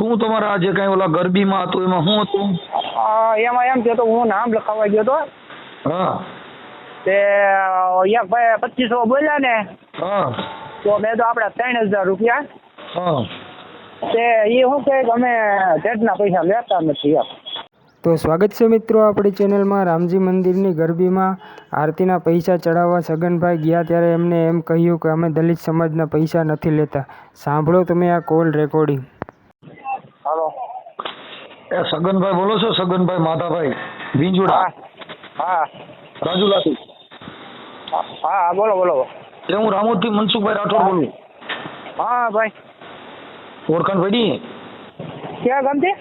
શું તમારે આજે કઈ ઓલા ગરબીમાં હતું એમાં શું હતું? એમાં એમ થયું હું નામ લખાવવા ગયો તો હા તે એક ભાઈ 2500 બોલ્યા ને હા તો મેં તો આપડા 3000 રૂપિયા હા તે એ શું કહે કે અમે ટેટના પૈસા લેતા નથી એમ. તો સ્વાગત છે મિત્રો આપણી ચેનલમાં. રામજી મંદિરની ગરબીમાં આરતીના પૈસા ચડાવવા સગનભાઈ ગયા ત્યારે એમને એમ કહ્યું કે અમે દલિત સમાજના પૈસા નથી લેતા. સાંભળો તમે આ કોલ રેકોર્ડિંગ. હાલો. એ સગનભાઈ બોલો છો? સગનભાઈ માધાભાઈ વિંજુડા? હા રાજુલાથી? હા બોલો બોલો. એ હું રામોદથી મનસુખભાઈ રાઠોડ બોલું. હા ભાઈ. ઓળખાણ પડી? ક્યાં ગામથી?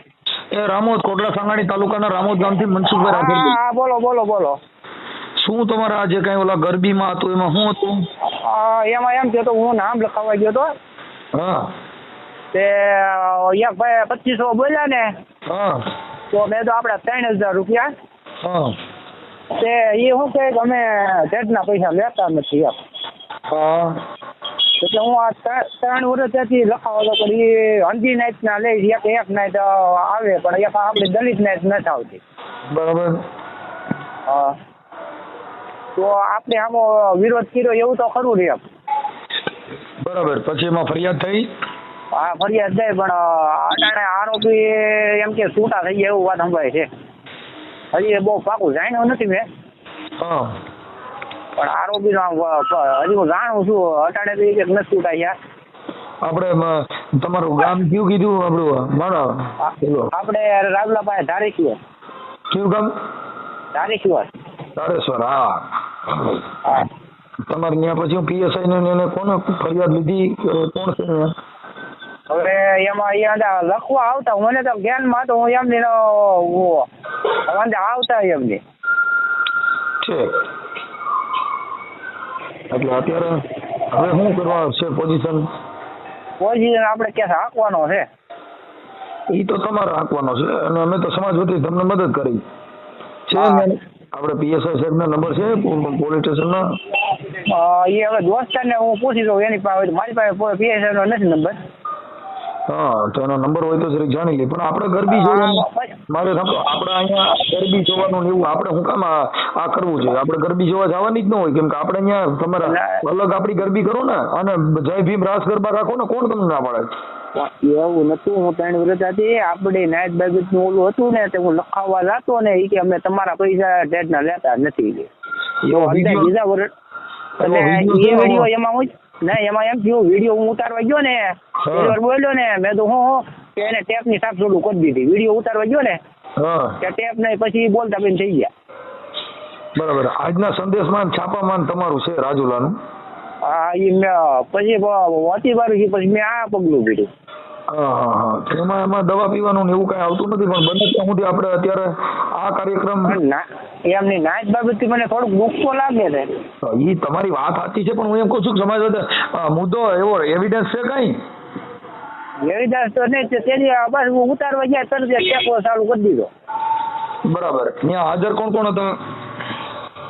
એ રામોદ, કોટડા સાંગાણી તાલુકાના રામોદ ગામથી મનસુખભાઈ રાઠોડ. હા બોલો બોલો બોલો. શું તમારે આજે કઈ ઓલા ગરબીમાં હતું એમાં શું હતું? એમાં એમ થયું હું નામ લખાવવા ગયો તો હા તે એક ભાઈ 2500 બોલ્યા ને હા તો મેં તો આપડા 3000 રૂપિયા હા તે એ શું કહે કે અમે ટેટના પૈસા લેતા નથી એમ. હા એટલે હું આ 3 વર્ષ ત્યાંથી લખાવો તો પણ એ અંજી નાઈટ ના લઈ એક નાઈટ આવે પણ એક આપણી દલિત નાઈટ નથી આવતી. બરાબર. હા તો આપણે આમાં વિરોધ કર્યો એવું તો ખરું ને એમ. બરાબર. પછી એમાં ફરિયાદ થઈ? હા ફરિયાદ થઈ પણ અટાણે આરોપી એમ કે છૂટા થઈ ગયા એવું વાત સંભળાય છે. હજી બહુ પાકું જાણ્યું નથી મેં હા પણ આરોપી હજી હું જાણું છું અટાણે તો એક નથી છૂટા ગયા. આપણે તમારું ગામ કયું કીધું? આપણું મારા આપણે રાજુલા પાસે ધારેશ્વર. કયું ગામ? ધારેશ્વર. તારેશ્વર. હા હા તમારે ત્યાં પછી પીએસઆઈ ને એને કોને ફરિયાદ લીધી? કોણ છે અહીંયા? હવે એમાં અહીંયા લખવા આવતા મને તો જ્ઞાનમાં તો હું એમની આવતા એમની છે. એટલે અત્યારે હવે શું કરવા છે પોઝિશન? પોઝિશન આપણે કેસ હાંકવાનો છે. એ તો તમારે હાંકવાનો છે અને અમે તો સમાજ વતી તમને મદદ કરી છે. આપણે પીએસઆઈ સાહેબ ના નંબર છે પોલીસ સ્ટેશન ના? એ હવે દોસ્તારને હું પૂછી દઉં એની પાસે. મારી પાસે પીએસઆઈ નો નથી નંબર. હા તો એનો નંબર હોય તો જરીક જાણી લે. પણ આપણે ગરબી જોવાનું મારે આપણે અહીંયા ગરબી જોવાનું ને એવું આપણે શું કામ આ કરવું જોઈએ? આપણે ગરબી જોવા જવાની જ ન હોય કેમ કે આપણે અહીંયા તમારે અલગ આપણી ગરબી કરો ને અને જય ભીમ રાસ ગરબા રાખો ને કોણ તમને ના પાડે? એવું નતું. હું 3 વર્ષ હતી આપણે નાઇટ બાબત નું ઓલું હતું ને તે હું લખાવવા જતો ને એ કે અમે તમારા પૈસા ડેડ ના લેતા નથી. બીજા વર્ષ એટલે એ વિડીયો એમાં હું ના એમાં એમ થયું વિડીયો હું ઉતારવા ગયો ને બોલ્યો ને મેં તો હું કે એને ટેપ ની સાફ ચાલુ કરી દીધી. વિડીયો ઉતારવા ગયો ને કે ટેપ નહીં પછી બોલતા બેન થઈ ગયા. બરાબર. આજના સંદેશમાં છાપામાં તમારું છે રાજુલાનું? હા એ પછી વાંચી મારું પછી મેં આ પગલું ભીડ્યું. હા એમાં દવા પીવાનું ને એવું કઈ આવતું નથી પણ બને ત્યાં સુધી આપણે અત્યારે આ કાર્યક્રમ એમની નાઈટ બાબતથી મને થોડુંક દુઃખ તો લાગે છે. એ તમારી વાત સાચી છે પણ હું એમ કહું છું કે સમાજ મુદ્દો એવો એવિડન્સ છે કઈ? એવિડન્સ તો નહીં તેની બસ હું ઉતારવા ગયા તરત ટેકો ચાલુ કરી દીધો. બરાબર. ત્યાં હાજર કોણ કોણ હતા?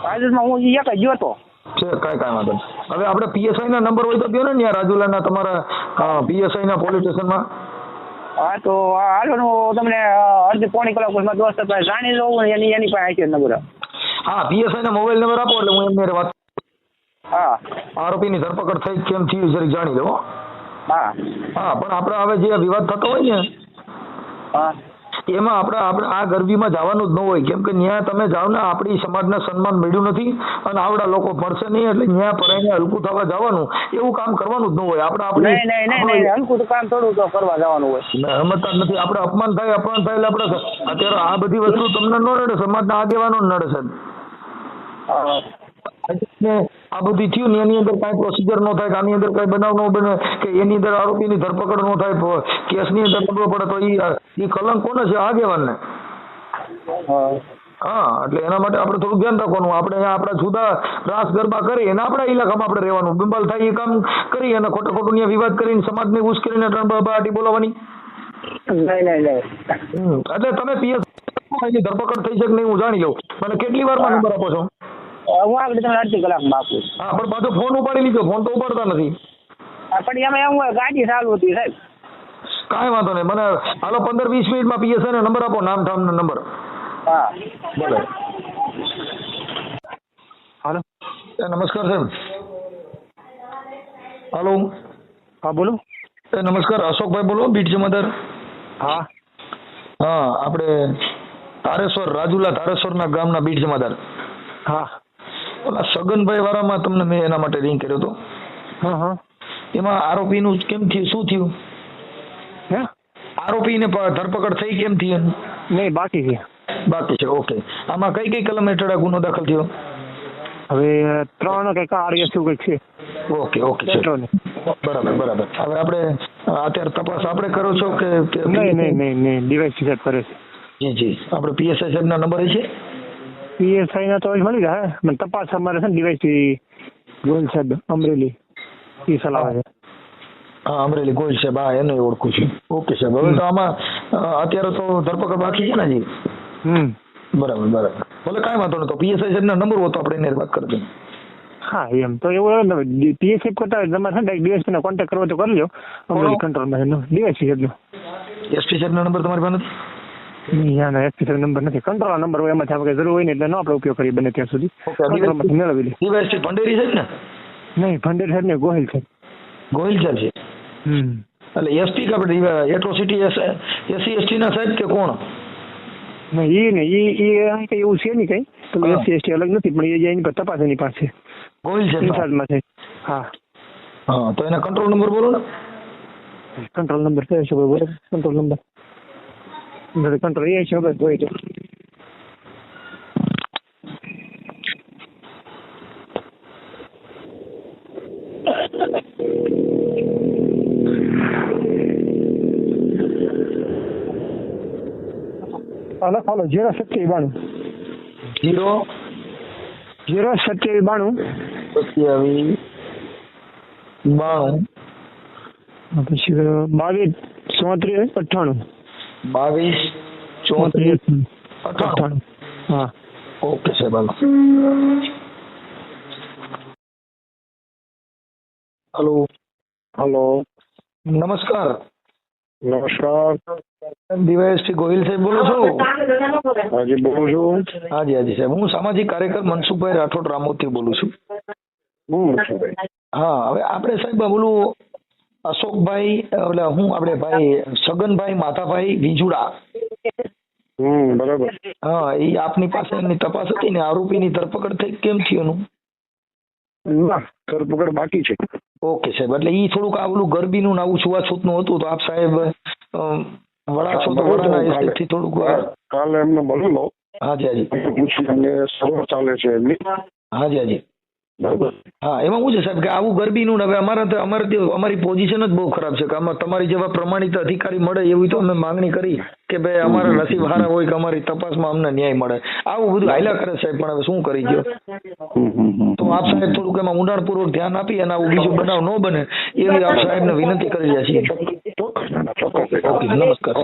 હાજરમાં હું એક જ હતો. છે કાંઈ વાંધો નહીં. હવે આપણે પીએસઆઈ ના નંબર હોય તો કહો ને ત્યાં રાજુલાના તમારા પીએસઆઈ ના પોલીસ સ્ટેશનમાં. હા તો હાલો હું તમને અડધી પોણી કલાકમાં દોસ્ત પાસે જાણી લઉં એની પાસે છે નંબર. હા પીએસઆઈ ના મોબાઈલ નંબર આપો એટલે હું એમને વાત. હા આરોપીની ધરપકડ થઈ કેમ થયું જરી જાણી લો. હા હા પણ આપણે હવે જે વિવાદ થતો હોય ને હા એમાં આપણે આ ગરબીમાં જવાનું જ ન હોય કેમ કે ત્યાં તમે જાઓ ને આપણી સમાજને સન્માન મળ્યું નથી અને આવડા લોકો મળશે નહીં એટલે ત્યાં પરાઈને હલકું થવા જવાનું એવું કામ કરવાનું જ ન હોય. આપણે નહીં હલકું કામ થોડું તો કરવા જવાનું હોય. સમજતા જ નથી. આપણે અપમાન થાય એટલે આપણે અત્યારે આ બધી વસ્તુ તમને ન નડે, સમાજના આગેવાનો નડે સાહેબ. આ બધું થયું ને એની અંદર કાંઈ પ્રોસિજર ન થાય કે આની અંદર કાંઈ બનાવ ન બને કે એની અંદર આરોપીની ધરપકડ ન થાય કેસની અંદર પડવો પડે તો એ કલંક કોને છે? આગેવાનને. હા એટલે એના માટે આપણે થોડું ધ્યાન રાખવાનું. આપણે અહીંયા આપણા જુદા રાસ ગરબા કરી અને આપણા ઇલાકામાં આપણે રહેવાનું. બિંબાલ થાય એ કામ કરી અને ખોટું ત્યાં વિવાદ કરીને સમાજને ઉશ્કેરીને પાર્ટી બોલાવવાની નહીં. એટલે તમે પીએસ એની ધરપકડ થઈ શકે નહીં હું જાણી લઉં. મને કેટલી વારમાં નંબર આપો છો? હું આગળ તમને અડધી કલાકમાં આપું. હા પણ પાછો ફોન ઉપાડી લીધો. ફોન તો ઉપાડતા નથી. પણ એમાં એમ હોય ગાડી ચાલુ હતી સાહેબ. કાંઈ વાંધો નહીં, મને હાલો 15-20 મિનિટમાં પીએસઆઈ ને નંબર આપો, નામ ઠામ નંબર. હા ભલે. હાલો નમસ્કાર સાહેબ. હાલો. હા બોલો. નમસ્કાર, અશોકભાઈ બોલો, બીટ જમાદાર. હા હા, આપણે તારેશ્વર, રાજુલા તારેશ્વરના ગામના બીટ જમાદાર. હા ઓલા સગનભાઈ વાળામાં તમને મેં એના માટે રિંગ કર્યો હતો. હા હા એમાં આરોપીનું કેમ થયું, શું થયું? હે આરોપીને ધરપકડ થઈ કેમ થઈ? નહીં બાકી છે. બાકી છે, ઓકે. આમાં કઈ કઈ કલમ હેઠળ આ ગુનો દાખલ થયો? હવે 3 કંઈક આરએસ એવું કંઈક છે. ઓકે ઓકે છે. બરાબર બરાબર. હવે આપણે અત્યારે તપાસ આપણે કરો છો કે નહીં ડિવાઇસ સેટ કરે છે. જી જી, આપણે પીએસઆઈ સાહેબના નંબર છે? પીએસઆઈ ના તો મળી જાય. મને તપાસ અમારે છે ને ડિવાઇસ ગોલ સાહેબ અમરેલી એ ચલાવે છે. હા, અમરેલી ગોલ સાહેબ, હા એને ઓળખું છું. ઓકે સાહેબ, હવે તો આમાં અત્યારે તો ધરપકડ બાકી છે ને જી? બરાબર બરાબર. ભલે કાંઈ વાંધો નહીં, તો પીએસઆઈ સાહેબના નંબર હોય તો આપણે એને વાત કરી દઈએ. હા એમ તો એવું પીએસઆઈ કરતા તમારે છે ને ડીએસપી નો કોન્ટેક્ટ કરવો તો કરી લો. અમરેલી કંટ્રોલમાં ડીએસપી સાહેબનો. એસપી સાહેબનો નંબર તમારી પાસે નથી? ના એસપી સાહેબ નંબર નથી. કંટ્રોલ નંબર હોય એમાંથી આપણે જરૂર હોય ને એટલે નો આપણે ઉપયોગ કરીએ બને ત્યાં સુધી. કંટ્રોલમાંથી મેળવી લે. ડીવાયસી ભંડેરી સાહેબ ને? નહીં ભંડેર સાહેબ ને ગોહિલ સાહેબ. ગોહિલ સાહેબ છે. એટલે એસપી કે આપણે એટ્રોસિટી એસસી એસટી ના સાહેબ કે કોણ? નહીં એ કઈ એવું છે નહીં કઈ. તમે એસસી એસટી અલગ નથી પણ એ એની પર તપાસ એની પાસે ગોહિલ સાહેબ ઇન્ચાર્જમાં છે. હા હા, તો એના કંટ્રોલ નંબર બોલો ને. કંટ્રોલ નંબર કયો છે બોલો? કંટ્રોલ નંબર કંટ્રોલ એ છે બસ હોય તો. હાલો 02792 02792 પછી 22 34 98 22 34 98. હા ઓકે સાહેબ, હાલો. હલો. હલો નમસ્કાર. નમસ્કાર. ડીવાયએસપી ગોહિલ સાહેબ બોલો છો? હાજી બોલું છું. હાજી હાજી સાહેબ, હું સામાજિક કાર્યકર મનસુખભાઈ રાઠોડ રામોથી બોલું છું. હા, હવે આપણે સાહેબ બોલું અશોકભાઈ એટલે હું આપણે ભાઈ સગનભાઈ માતાભાઈ વિજુડા. બરાબર. હા, એ આપની પાસે એમની તપાસ હતી ને, આરોપીની ધરપકડ થઈ કેમ થયું એનું? ના ધરપકડ બાકી છે. ઓકે સાહેબ, એટલે એ થોડુંક આ ઓલું ગરબીનું ને આવું છૂવાછૂતનું હતું, તો આપ સાહેબ વડા છો તો વડાના હિસાબથી થોડુંક કાલે એમને બોલી લો. હાજી હાજી પૂછી એમને સર્વ ચાલે છે એમની. હાજી હાજી. બરાબર. હા, એમાં શું છે સાહેબ કે આવું ગરબીનું ને હવે અમારી પોઝિશન જ બહુ ખરાબ છે કે આમાં તમારી જેવા પ્રમાણિત અધિકારી મળે એવી તો અમે માંગણી કરી કે ભાઈ અમારા નસીબ હારા હોય કે અમારી તપાસમાં અમને ન્યાય મળે. આવું બધું હાલ્યા કરે સાહેબ, પણ હવે શું કરી ગયો. તો આપ સાહેબ થોડુંક એમાં ઊંડાણપૂર્વક ધ્યાન આપી અને આવું બીજું બનાવ ન બને એવી આપ સાહેબને વિનંતી કરી રહ્યા છીએ. ઓકે, નમસ્કાર.